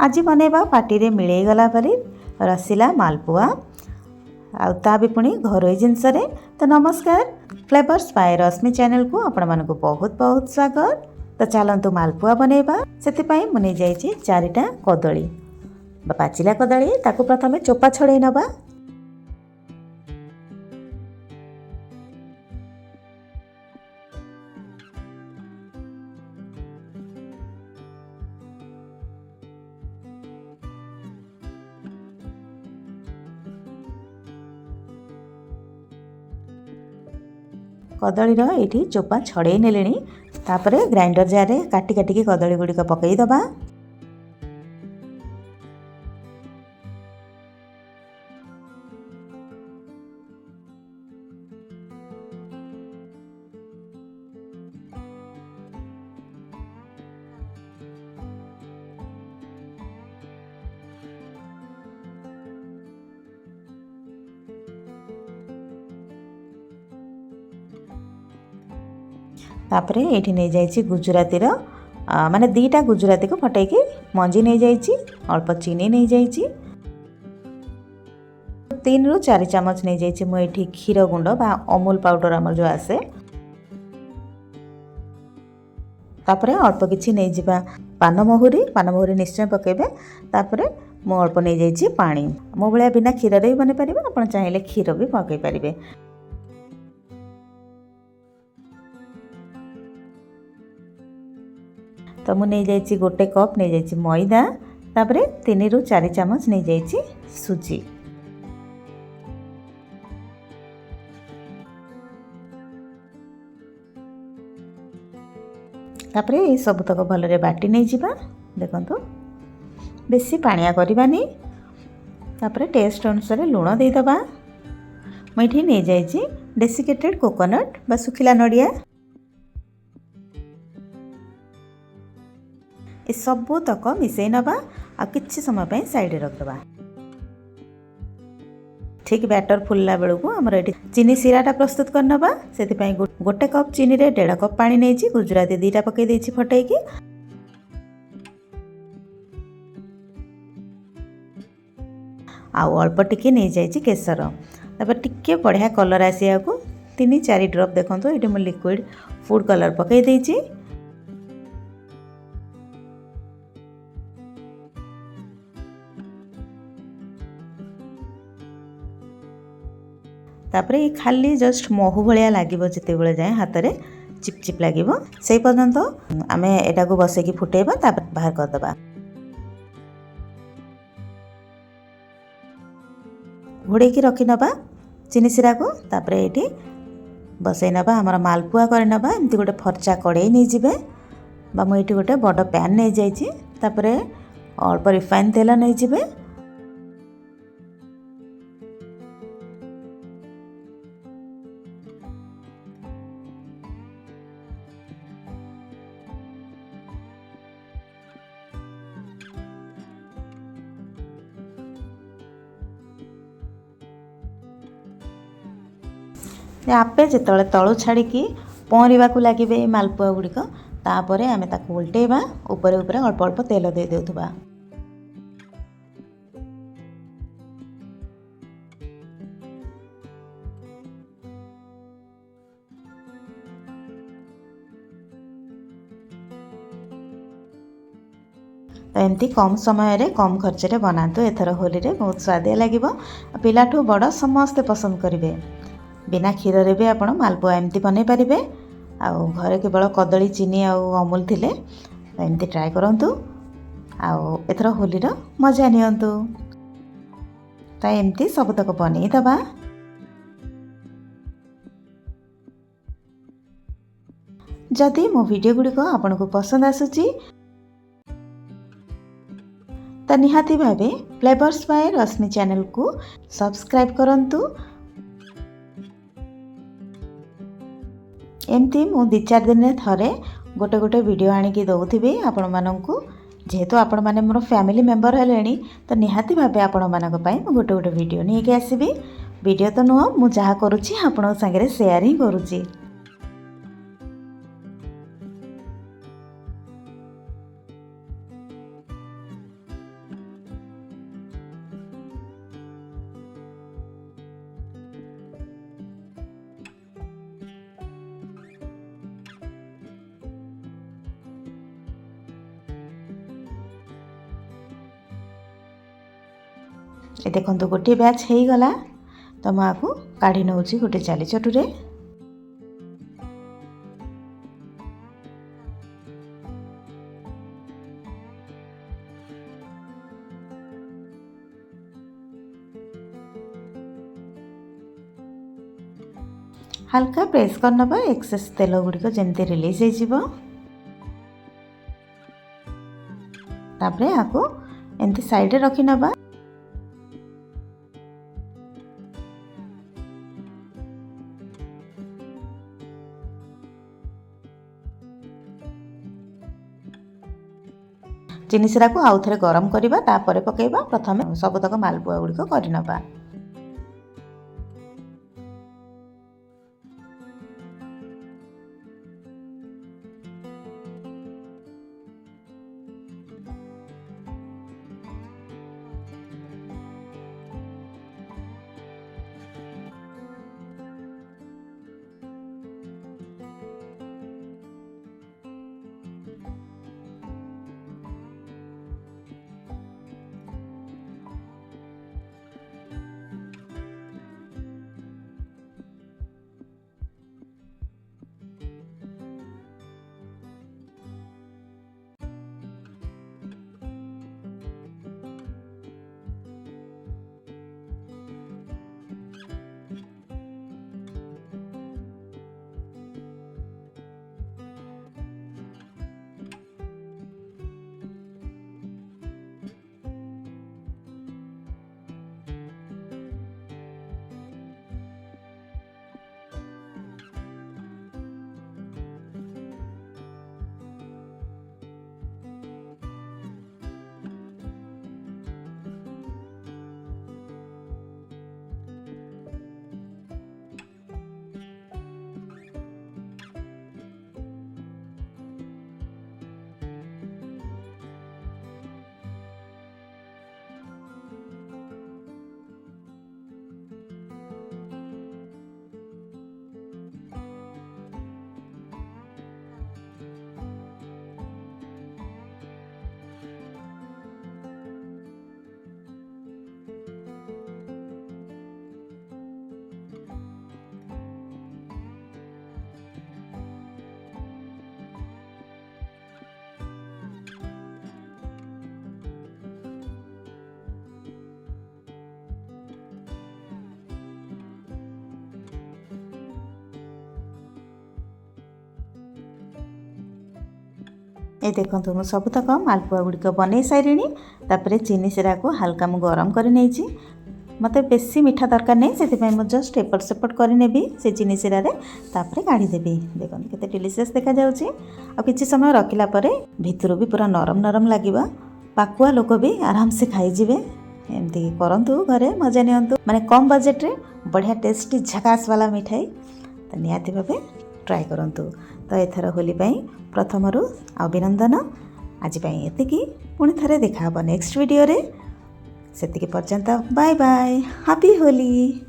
आज बनैबा पार्टी रे मिलै गला परी रसीला मालपुआ आ ता भी पुणी घरोई जिनस रे। तो नमस्कार, फ्लेवर्स बाय रश्मि चैनल को आपण मानक बहुत बहुत स्वागत। तो चलतु मालपुआ बनैबा। से मुझे जाइए 4टा कदली पाचिला कदली ताकू प्रथम चोपा छड़े नबा। कदलीर ये चोपा छड़े ने ग्राइंडर जार रे काटी काटिकी कदली गुड़िक पकईदबा। तापरे ये नहीं जाइए गुजराती माने 2टा गुजराती को फटैकी मंजी नहीं जाइए। अल्प चीनी नहीं जाइए। 3 ରୁ 4 चामच नहीं जाइए। मुझे क्षीर गुंड बा अमूल पाउडर आमर जो आसे। तापरे अल्प किछि नहीं जिबा पान महुरी निश्चय पकेबे। तापरे मु अल्प नहीं जाइए पानी। मो भलिया बिना क्षीर रे बने परिबे, आपण चाहिले क्षीर भी पकई परिबे। तो मुझे नहीं जाइए 1 कप नहीं जाइए मैदा। तापरे 3 ରୁ 4 चामच नहीं जाइए सुजी। तापरे ये सबतक भलरे बाटी नहीं जिबा। देखंतु बेसी पानिया करबानी। तापरे टेस्ट अनुसार लुण दे दबा। मुझे नहीं जाइए डेसिकेटेड कोकोनट बा सुखिला नड़िया। ये सबू तक मिसई नबा आ किछि समय पे साइड रखदबा। ठीक बैटर फुलला बेलू को हमर एटी चीनी सिराटा प्रस्तुत करनबा। सेति पई 1 कप चीनी रे 1.5 कप पानी नेछि। गुजराती 2टा पकई देछि फटैकी। आ अल्प टिके नहीं जाइए केसर। तापर टिके बढ़िया कलर आसिया को 3-4 ड्रॉप देखंतु एटी मु लिक्विड फूड कलर पकई देछि। तापरे ये खाली जस्ट महू भलिया लागिबो। जिते बेले जाए हाथ रे चिपचिप लागिबो से पर्यंत आमे एटा को बसेकी फुटेबा। तापर बाहर कर दबा। घोड़े की रखी नबा चीनी सिरा को। तापरे एटी बसई नबा हमर मालपुआ कर नबा। एमती गोटे फरचा कड़े नहीं जिबे बा मु एटी गोटे बड़ पैन नहीं जाइए। तापरे अल्प रिफाइन तेल नहीं जिबे। आपे जिते तलू छाड़ी पहरवा को लगे मालपुआ गुड़िक। तापर आम ताक उल्टेबा। ऊपर ऊपर अल्प अल्प तेल दे देउथबा। तो एमती कम समय रे कम खर्च रे बनातु। एथर होली रे बहुत स्वादिया लागिबो। पिलाठू बड़ समस्ते पसंद करेंगे। बिना क्षीर रे भी आपण मालपुआ एमती बनै पारिबे। आ घरे केवल कदली चीनी आ अमूल थिले एमती ट्राए करंतु। आ एथर होली रो मजा नियंतु। तो एमती सबतक बनै दबा। जदि मो वीडियो गुड़िक आपन को पसंद आसुची तो निहाती भावे फ्लेवर्स बाय रश्मि चैनल को सब्सक्राइब करंतु। एमती मु 2-4 दिन थरे गोटे गोटे वीडियो आनिकी दउथिबे आपण माननकु। जेहेतु आपण माने मोर फैमिली मेंबर हेलेनी तो निहाती भावे आपण मानक पई मु गोटे गोटे वीडियो नेके आसीबी। वीडियो तो नुह मु जहा करूची आपण संगे शेयर ही करूची। ए देखंतु गोटे बैच हो गला तो मैं आपको काढ़ी नौची गोटे जाली चटुरे। हल्का प्रेस कर नबा एक्सेस तेल गुड़िक जमती रिलीज हो तापरे आपको एमती साइड रे रखी नबा। चीनी सिरा को आउ थे गरम करवा तापर पकेबा। प्रथम सबतक मालपुआ गुड़िक कर नबा। ये देखो मु सबुतक मालपुआ गुड़िक बन सारे तापर चीनी सिरा को हल्का मु गरम कर मत बेसी मीठा दरकार नहीं से मुझे जस्ट एपट सेपट करनेबी से चीनी सिरा तापर काढ़ीदेवी। देखो केते डिलीशियस देखा जाउची। आ किछि समय रखिला परे भितर भी पूरा नरम नरम लगिबा। पाकुआ लोक भी आराम से खाईजिबे। एमती करंतु घरे मजा नियंतु माने कम बजेट रे बढ़िया टेस्टी झकास वाला मिठाई तो निहाती भाबे ट्राए करंतु। तो एथर होली प्रथमरु अभिनंदन। आज एतिकी पुणी थरे देखा नेक्स्ट वीडियो रे। सेतिकी पर्यंत बाय बाय, हैप्पी होली।